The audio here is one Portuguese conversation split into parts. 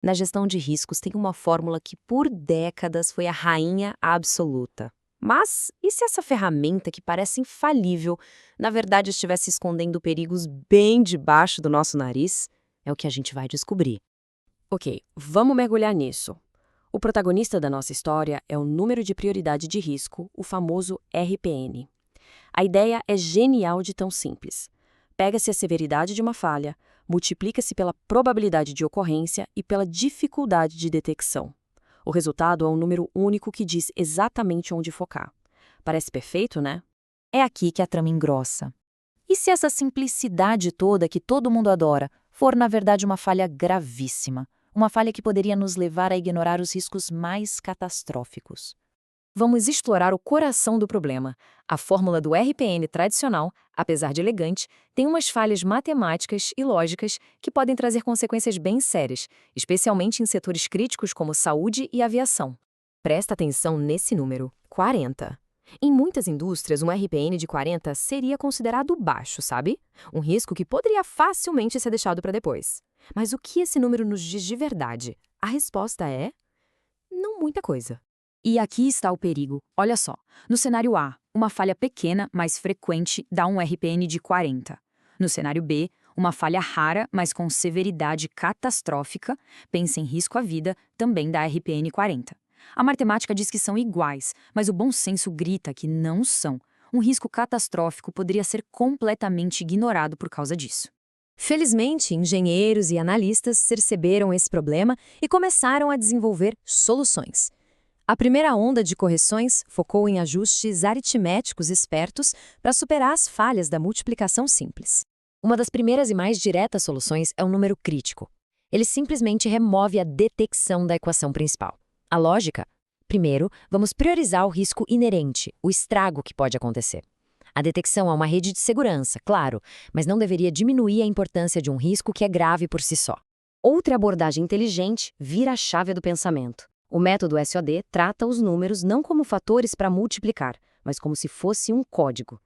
Na gestão de riscos tem uma fórmula que por décadas foi a rainha absoluta. Mas e se essa ferramenta que parece infalível, na verdade estivesse escondendo perigos bem debaixo do nosso nariz? É o que a gente vai descobrir. Ok, vamos mergulhar nisso. O protagonista da nossa história é o número de prioridade de risco, o famoso RPN. A ideia é genial de tão simples. Pega-se a severidade de uma falha, multiplica-se pela probabilidade de ocorrência e pela dificuldade de detecção. O resultado é um número único que diz exatamente onde focar. Parece perfeito, né? É aqui que a trama engrossa. E se essa simplicidade toda que todo mundo adora for, na verdade, uma falha gravíssima? Uma falha que poderia nos levar a ignorar os riscos mais catastróficos. Vamos explorar o coração do problema. A fórmula do RPN tradicional, apesar de elegante, tem umas falhas matemáticas e lógicas que podem trazer consequências bem sérias, especialmente em setores críticos como saúde e aviação. Presta atenção nesse número, 40. Em muitas indústrias, um RPN de 40 seria considerado baixo, sabe? Um risco que poderia facilmente ser deixado para depois. Mas o que esse número nos diz de verdade? A resposta é: não muita coisa. E aqui está o perigo. Olha só, no cenário A, uma falha pequena, mas frequente, dá um RPN de 40. No cenário B, uma falha rara, mas com severidade catastrófica, pensa em risco à vida, também dá RPN 40. A matemática diz que são iguais, mas o bom senso grita que não são. Um risco catastrófico poderia ser completamente ignorado por causa disso. Felizmente, engenheiros e analistas perceberam esse problema e começaram a desenvolver soluções. A primeira onda de correções focou em ajustes aritméticos espertos para superar as falhas da multiplicação simples. Uma das primeiras e mais diretas soluções é o número crítico. Ele simplesmente remove a detecção da equação principal. A lógica? Primeiro, vamos priorizar o risco inerente, o estrago que pode acontecer. A detecção é uma rede de segurança, claro, mas não deveria diminuir a importância de um risco que é grave por si só. Outra abordagem inteligente vira a chave do pensamento. O método SOD trata os números não como fatores para multiplicar, mas como se fosse um código.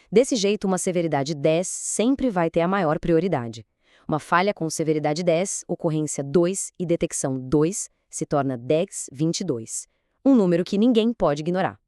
Desse jeito, uma severidade 10 sempre vai ter a maior prioridade. Uma falha com severidade 10, ocorrência 2 e detecção 2 se torna 1022, um número que ninguém pode ignorar.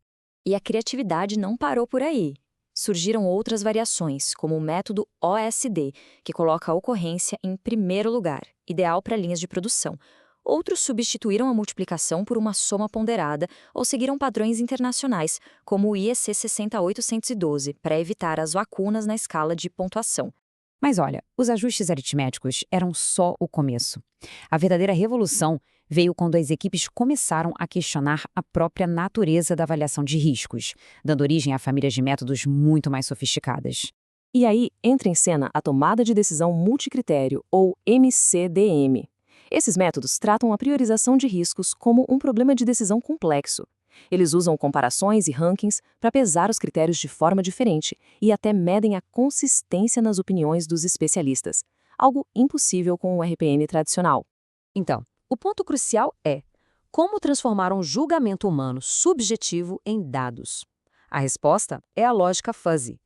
E a criatividade não parou por aí. Surgiram outras variações, como o método OSD, que coloca a ocorrência em primeiro lugar, ideal para linhas de produção. Outros substituíram a multiplicação por uma soma ponderada ou seguiram padrões internacionais, como o IEC 60812, para evitar as lacunas na escala de pontuação. Mas olha, os ajustes aritméticos eram só o começo. A verdadeira revolução veio quando as equipes começaram a questionar a própria natureza da avaliação de riscos, dando origem a famílias de métodos muito mais sofisticadas. E aí entra em cena a tomada de decisão multicritério, ou MCDM. Esses métodos tratam a priorização de riscos como um problema de decisão complexo. Eles usam comparações e rankings para pesar os critérios de forma diferente e até medem a consistência nas opiniões dos especialistas, algo impossível com o RPN tradicional. Então, o ponto crucial é: como transformar um julgamento humano subjetivo em dados? A resposta é a lógica fuzzy.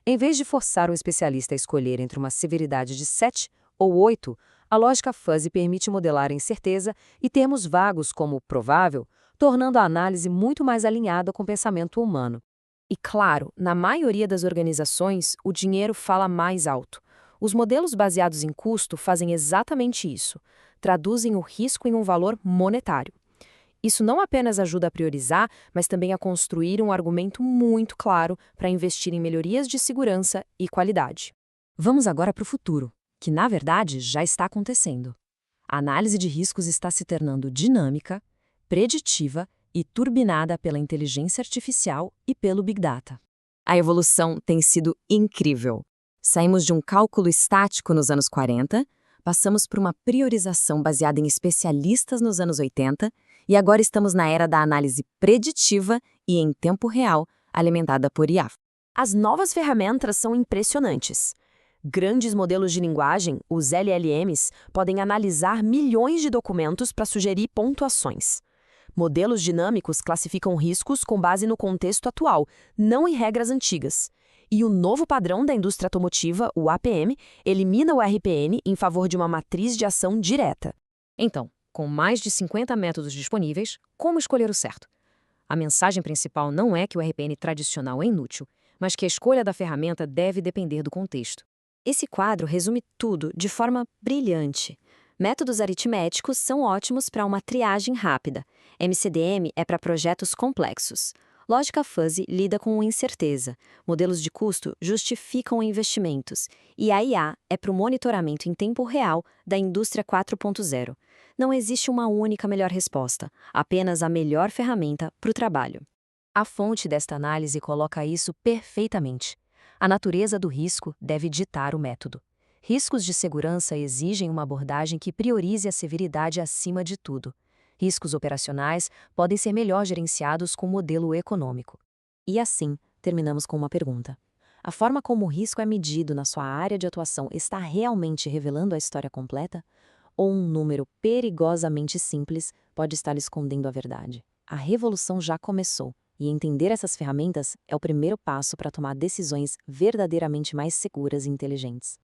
Em vez de forçar o especialista a escolher entre uma severidade de 7 ou 8, a lógica fuzzy permite modelar a incerteza e termos vagos como provável, tornando a análise muito mais alinhada com o pensamento humano. E claro, na maioria das organizações, o dinheiro fala mais alto. Os modelos baseados em custo fazem exatamente isso. Traduzem o risco em um valor monetário. Isso não apenas ajuda a priorizar, mas também a construir um argumento muito claro para investir em melhorias de segurança e qualidade. Vamos agora para o futuro, que na verdade já está acontecendo. A análise de riscos está se tornando dinâmica, preditiva e turbinada pela inteligência artificial e pelo Big Data. A evolução tem sido incrível. Saímos de um cálculo estático nos anos 40, passamos por uma priorização baseada em especialistas nos anos 80 e agora estamos na era da análise preditiva e em tempo real, alimentada por IA. As novas ferramentas são impressionantes. Grandes modelos de linguagem, os LLMs, podem analisar milhões de documentos para sugerir pontuações. Modelos dinâmicos classificam riscos com base no contexto atual, não em regras antigas. E o novo padrão da indústria automotiva, o APM, elimina o RPN em favor de uma matriz de ação direta. Então, Com mais de 50 métodos disponíveis, como escolher o certo? A mensagem principal não é que o RPN tradicional é inútil, mas que a escolha da ferramenta deve depender do contexto. Esse quadro resume tudo de forma brilhante. Métodos aritméticos são ótimos para uma triagem rápida. MCDM é para projetos complexos. Lógica fuzzy lida com incerteza. Modelos de custo justificam investimentos. E a IA é para o monitoramento em tempo real da indústria 4.0. Não existe uma única melhor resposta, apenas a melhor ferramenta para o trabalho. A fonte desta análise coloca isso perfeitamente. A natureza do risco deve ditar o método. Riscos de segurança exigem uma abordagem que priorize a severidade acima de tudo. Riscos operacionais podem ser melhor gerenciados com modelo econômico. E assim, terminamos com uma pergunta. A forma como o risco é medido na sua área de atuação está realmente revelando a história completa? Ou um número perigosamente simples pode estar escondendo a verdade? A revolução já começou, e entender essas ferramentas é o primeiro passo para tomar decisões verdadeiramente mais seguras e inteligentes.